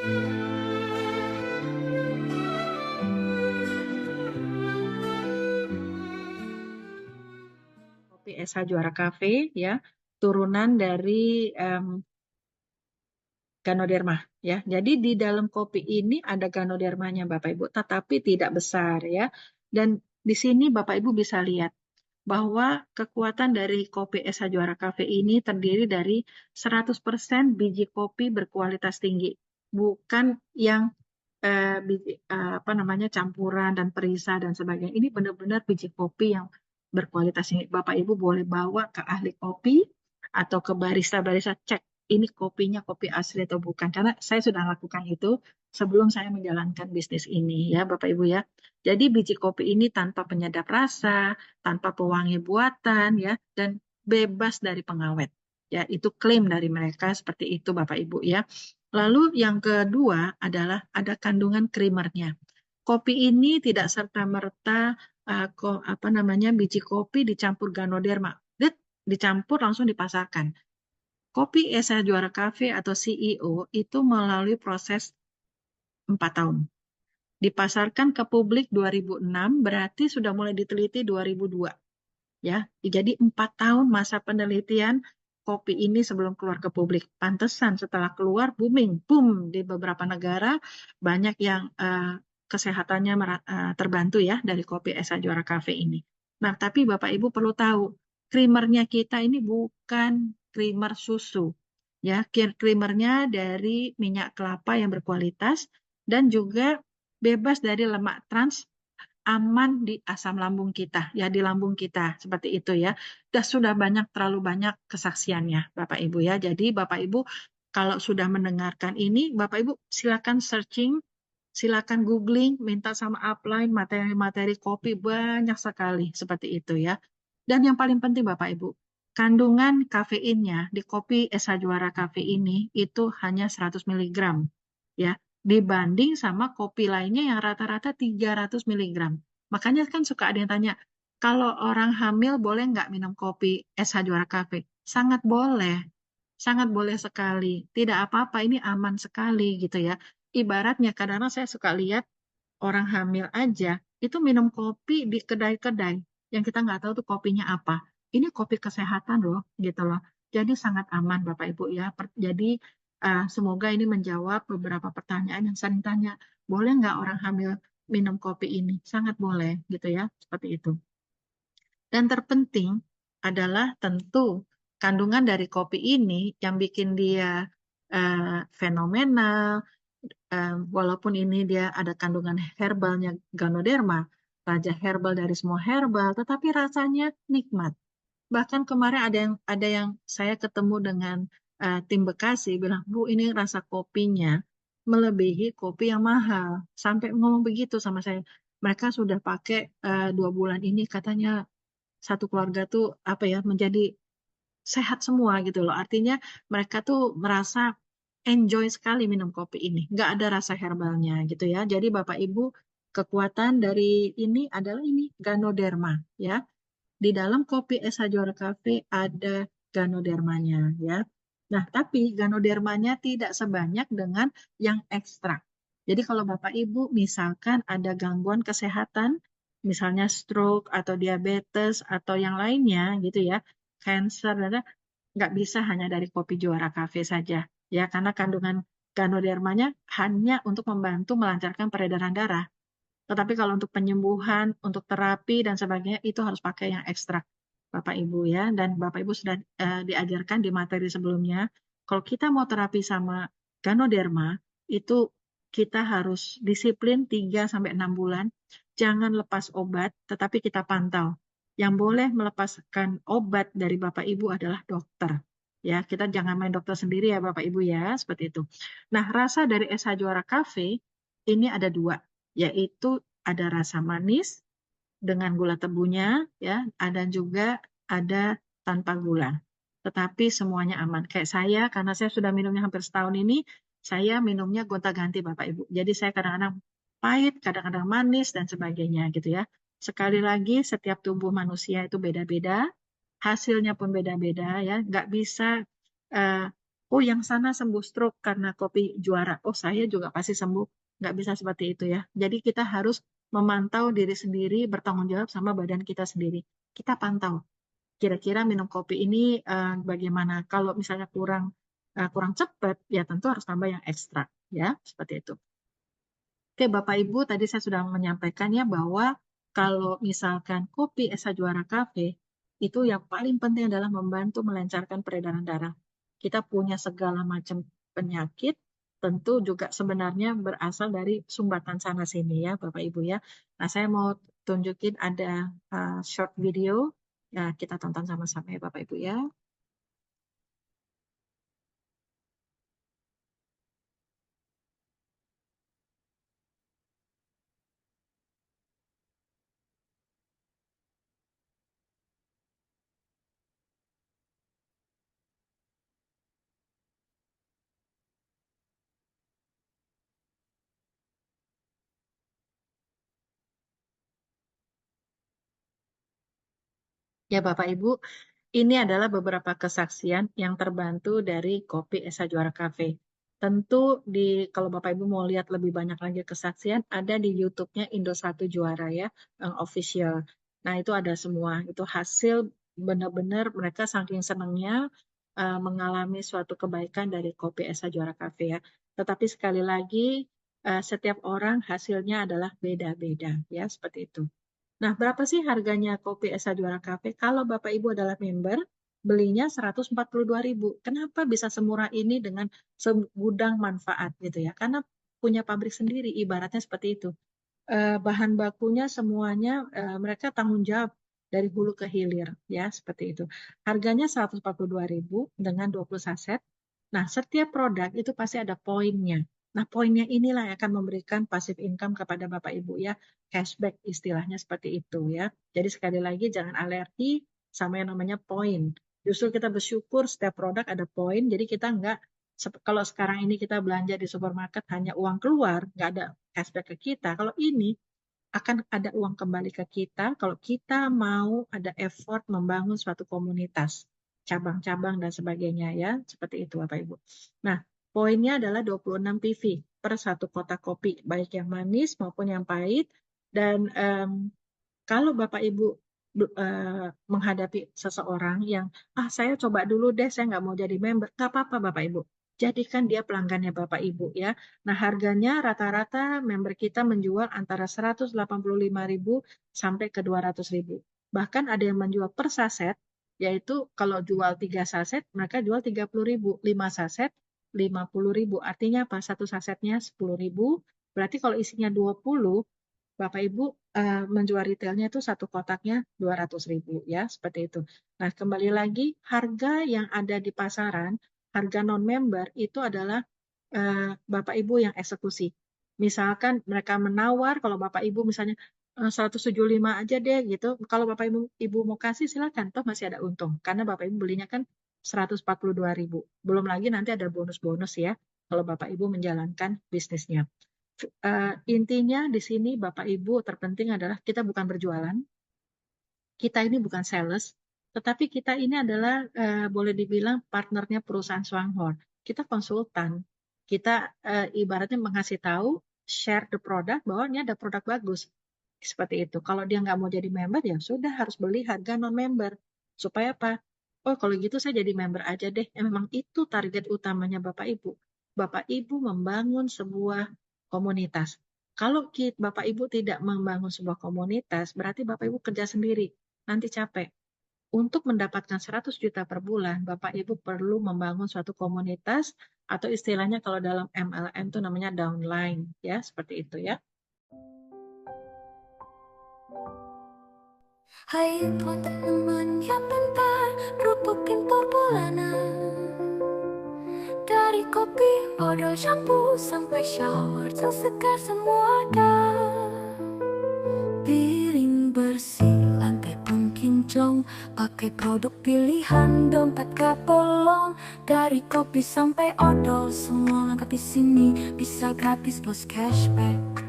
Kopi SH Juara Cafe ya, turunan dari Ganoderma ya. Jadi di dalam kopi ini ada Ganodermanya Bapak Ibu, tetapi tidak besar ya. Dan di sini Bapak Ibu bisa lihat bahwa kekuatan dari kopi SH Juara Cafe ini terdiri dari 100% biji kopi berkualitas tinggi, bukan yang apa namanya campuran dan perisa dan sebagainya. Ini benar-benar biji kopi yang berkualitas tinggi. Bapak Ibu boleh bawa ke ahli kopi atau ke barista-barista, cek ini kopinya kopi asli atau bukan. Karena saya sudah lakukan itu sebelum saya menjalankan bisnis ini ya Bapak Ibu ya. Jadi biji kopi ini tanpa penyedap rasa, tanpa pewangi buatan ya, dan bebas dari pengawet. Ya, itu klaim dari mereka seperti itu Bapak Ibu ya. Lalu yang kedua adalah ada kandungan creamernya. Kopi ini tidak serta-merta apa namanya biji kopi dicampur Ganoderma. Dicampur langsung dipasarkan. Kopi Esa Juara Cafe atau CEO itu melalui proses 4 tahun. Dipasarkan ke publik 2006, berarti sudah mulai diteliti 2002. Ya, jadi 4 tahun masa penelitian kopi ini sebelum keluar ke publik. Pantesan setelah keluar booming, boom di beberapa negara banyak yang kesehatannya terbantu ya dari kopi Esa Juara Cafe ini. Nah, tapi Bapak Ibu perlu tahu, creamernya kita ini bukan creamer susu. Ya, creamernya dari minyak kelapa yang berkualitas dan juga bebas dari lemak trans, aman di asam lambung kita, ya di lambung kita, seperti itu ya. Sudah terlalu banyak kesaksiannya Bapak Ibu ya. Jadi Bapak Ibu kalau sudah mendengarkan ini, Bapak Ibu silakan searching, silakan googling, minta sama upline materi-materi kopi banyak sekali seperti itu ya. Dan yang paling penting Bapak Ibu, kandungan kafeinnya di kopi Esa Juara Cafe ini itu hanya 100 mg ya, dibanding sama kopi lainnya yang rata-rata 300 mg. Makanya kan suka ada yang tanya, kalau orang hamil boleh nggak minum kopi SH Juara Cafe? Sangat boleh sekali. Tidak apa-apa, ini aman sekali gitu ya. Ibaratnya kadang-kadang saya suka lihat orang hamil aja itu minum kopi di kedai-kedai yang kita nggak tahu tuh kopinya apa. Ini kopi kesehatan loh, gitu loh. Jadi sangat aman Bapak Ibu ya. Jadi semoga ini menjawab beberapa pertanyaan yang sering tanya. Boleh nggak orang hamil minum kopi ini? Sangat boleh, gitu ya. Seperti itu. Dan terpenting adalah tentu kandungan dari kopi ini yang bikin dia fenomenal, walaupun ini dia ada kandungan herbalnya Ganoderma, raja herbal dari semua herbal, tetapi rasanya nikmat. Bahkan kemarin ada yang saya ketemu dengan tim Bekasi bilang, Bu, ini rasa kopinya melebihi kopi yang mahal. Sampai ngomong begitu sama saya. Mereka sudah pakai 2 bulan ini, katanya satu keluarga tuh apa ya menjadi sehat semua gitu loh. Artinya mereka tuh merasa enjoy sekali minum kopi ini. Nggak ada rasa herbalnya gitu ya. Jadi Bapak Ibu, kekuatan dari ini adalah ini Ganoderma ya. Di dalam kopi Esa Juara Cafe ada Ganodermanya ya. Nah, tapi Ganodermanya tidak sebanyak dengan yang ekstrak. Jadi kalau Bapak Ibu misalkan ada gangguan kesehatan, misalnya stroke atau diabetes atau yang lainnya gitu ya, cancer, nggak bisa hanya dari kopi Juara Cafe saja ya, karena kandungan Ganodermanya hanya untuk membantu melancarkan peredaran darah. Tetapi kalau untuk penyembuhan, untuk terapi dan sebagainya itu harus pakai yang ekstrak Bapak Ibu ya. Dan Bapak Ibu sudah diajarkan di materi sebelumnya, kalau kita mau terapi sama Ganoderma itu kita harus disiplin 3 sampai 6 bulan. Jangan lepas obat, tetapi kita pantau. Yang boleh melepaskan obat dari Bapak Ibu adalah dokter. Ya, kita jangan main dokter sendiri ya Bapak Ibu ya, seperti itu. Nah, rasa dari SH Juara Cafe ini ada 2, yaitu ada rasa manis dengan gula tebunya ya, ada juga ada tanpa gula. Tetapi semuanya aman. Kayak saya, karena saya sudah minumnya hampir setahun ini, saya minumnya gonta-ganti Bapak Ibu. Jadi saya kadang-kadang pahit, kadang-kadang manis dan sebagainya gitu ya. Sekali lagi, setiap tubuh manusia itu beda-beda, hasilnya pun beda-beda ya. Nggak bisa oh yang sana sembuh stroke karena kopi juara, oh saya juga pasti sembuh. Nggak bisa seperti itu ya. Jadi kita harus memantau diri sendiri, bertanggung jawab sama badan kita sendiri. Kita pantau, kira-kira minum kopi ini bagaimana. Kalau misalnya kurang cepat, ya tentu harus tambah yang ekstra, ya seperti itu. Oke, Bapak Ibu, tadi saya sudah menyampaikan ya bahwa kalau misalkan kopi Esa Juara Cafe, itu yang paling penting adalah membantu melancarkan peredaran darah. Kita punya segala macam penyakit, tentu juga sebenarnya berasal dari sumbatan sana sini ya, Bapak Ibu ya. Nah, saya mau tunjukin ada short video, ya kita tonton sama-sama ya Bapak Ibu ya. Ya Bapak Ibu, ini adalah beberapa kesaksian yang terbantu dari Kopi Esa Juara Cafe. Tentu kalau Bapak Ibu mau lihat lebih banyak lagi kesaksian, ada di YouTube-nya Indosatu Juara ya, yang official. Nah itu ada semua, itu hasil benar-benar mereka saking senangnya mengalami suatu kebaikan dari Kopi Esa Juara Cafe ya. Tetapi sekali lagi, setiap orang hasilnya adalah beda-beda ya, seperti itu. Nah, berapa sih harganya kopi Esa Juara Cafe? Kalau Bapak Ibu adalah member, belinya 142.000. Kenapa bisa semurah ini dengan segudang manfaat gitu ya? Karena punya pabrik sendiri, ibaratnya seperti itu. Bahan bakunya semuanya mereka tanggung jawab dari hulu ke hilir ya, seperti itu. Harganya 142.000 dengan 20 saset. Nah, setiap produk itu pasti ada poinnya. Nah, poinnya inilah yang akan memberikan passive income kepada Bapak Ibu ya, cashback istilahnya seperti itu ya. Jadi sekali lagi jangan alergi sama yang namanya poin. Justru kita bersyukur setiap produk ada poin, jadi kita nggak kalau sekarang ini kita belanja di supermarket hanya uang keluar, nggak ada cashback ke kita. Kalau ini akan ada uang kembali ke kita kalau kita mau ada effort membangun suatu komunitas, cabang-cabang dan sebagainya ya, seperti itu Bapak Ibu. Nah, poinnya adalah 26 PV per satu kotak kopi, baik yang manis maupun yang pahit. Dan kalau Bapak Ibu menghadapi seseorang yang, saya coba dulu deh, saya nggak mau jadi member, nggak apa-apa Bapak Ibu. Jadikan dia pelanggannya Bapak Ibu ya. Nah harganya rata-rata member kita menjual antara 185.000 sampai ke 200.000. Bahkan ada yang menjual per saset, yaitu kalau jual 3 saset, mereka jual 30.000. 5 saset, 50.000. Artinya apa? Satu sasetnya 10.000. Berarti kalau isinya 20, Bapak Ibu menjual retailnya itu satu kotaknya 200.000 ya, seperti itu. Nah, kembali lagi harga yang ada di pasaran, harga non-member itu adalah Bapak Ibu yang eksekusi. Misalkan mereka menawar, kalau Bapak Ibu misalnya 175 aja deh gitu. Kalau Bapak Ibu mau kasih silakan, toh masih ada untung. Karena Bapak Ibu belinya kan 142.000. Belum lagi nanti ada bonus-bonus ya kalau Bapak Ibu menjalankan bisnisnya. Intinya di sini Bapak Ibu terpenting adalah kita bukan berjualan, kita ini bukan sales, tetapi kita ini adalah boleh dibilang partnernya perusahaan Swanghorn. Kita konsultan, kita ibaratnya mengasih tahu, share the product bahwa ini ada produk bagus. Seperti itu. Kalau dia nggak mau jadi member, ya sudah harus beli harga non-member. Supaya apa? Oh, kalau gitu saya jadi member aja deh. Memang itu target utamanya Bapak Ibu. Bapak Ibu membangun sebuah komunitas. Kalau Bapak Ibu tidak membangun sebuah komunitas, berarti Bapak Ibu kerja sendiri. Nanti capek. Untuk mendapatkan 100 juta per bulan, Bapak Ibu perlu membangun suatu komunitas atau istilahnya kalau dalam MLM itu namanya downline. Ya, seperti itu ya. Hai teman yang bentar, kerupuk bulanan. Dari kopi, odol, shampoo, sampai shower, tersegar semua ada. Piring bersih, lantai pun kinclong, pakai produk pilihan, dompet kapolong. Dari kopi sampai odol, semua lengkap di sini, bisa gratis plus cashback.